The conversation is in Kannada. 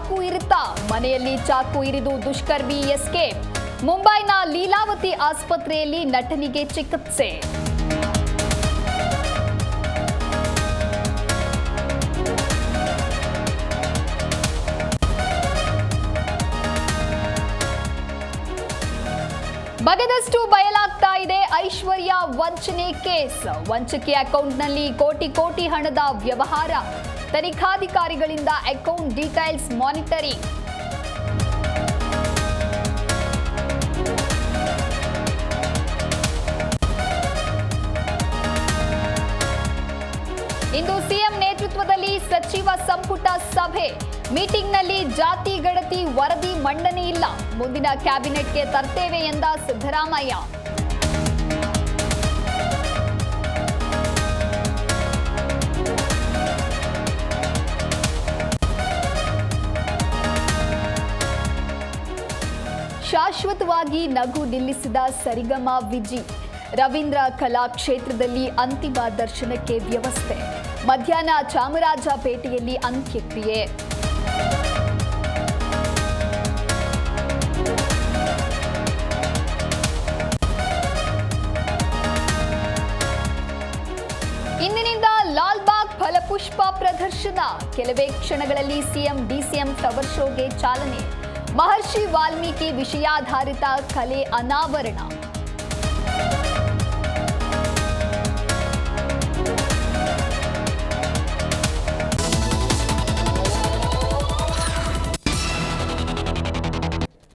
ಚಾಕು ಇರುತ್ತಾ? ಮನೆಯಲ್ಲಿ ಚಾಕು ಇರಿದು ದುಷ್ಕರ್ಮಿ ಎಸ್ಕೇಪ್. ಮುಂಬೈನ ಲೀಲಾವತಿ ಆಸ್ಪತ್ರೆಯಲ್ಲಿ ನಟನಿಗೆ ಚಿಕಿತ್ಸೆ. ಬಗೆದಷ್ಟು ಬಯಲಾಗ್ತಾ ಇದೆ ಐಶ್ವರ್ಯ ವಂಚನೆ ಕೇಸ್. ವಂಚಕಿ ಅಕೌಂಟ್ನಲ್ಲಿ ಕೋಟಿ ಹಣದ ವ್ಯವಹಾರ. ತನಿಖಾಧಿಕಾರಿಗಳಿಂದ ಅಕೌಂಟ್ ಡೀಟೇಲ್ಸ್ ಮಾನಿಟರಿಂಗ್. ಇಂದು ಸಿಎಂ ನೇತೃತ್ವದಲ್ಲಿ ಸಚಿವ ಸಂಪುಟ ಸಭೆ. ಮೀಟಿಂಗ್ನಲ್ಲಿ ಜಾತಿ ಗಣತಿ ವರದಿ ಮಂಡನೆ ಇಲ್ಲ. ಮುಂದಿನ ಕ್ಯಾಬಿನೆಟ್ಗೆ ತರ್ತೇವೆ ಎಂದ ಸಿದ್ದರಾಮಯ್ಯ. ಶಾಶ್ವತವಾಗಿ ನಗು ನಿಲ್ಲಿಸಿದ ಸರಿಗಮ ವಿಜಿ. ರವೀಂದ್ರ ಕಲಾ ಕ್ಷೇತ್ರದಲ್ಲಿ ಅಂತಿಮ ದರ್ಶನಕ್ಕೆ ವ್ಯವಸ್ಥೆ. ಮಧ್ಯಾಹ್ನ ಚಾಮರಾಜಪೇಟೆಯಲ್ಲಿ ಅಂತ್ಯಕ್ರಿಯೆ. ಇಂದಿನಿಂದ ಲಾಲ್ಬಾಗ್ ಫಲಪುಷ್ಪ ಪ್ರದರ್ಶನ. ಕೆಲವೇ ಕ್ಷಣಗಳಲ್ಲಿ ಸಿಎಂ ಡಿಸಿಎಂ ಫ್ಲವರ್ ಶೋಗೆ ಚಾಲನೆ. ಮಹರ್ಷಿ ವಾಲ್ಮೀಕಿ ವಿಷಯಾಧಾರಿತ ಕಲೆ ಅನಾವರಣ.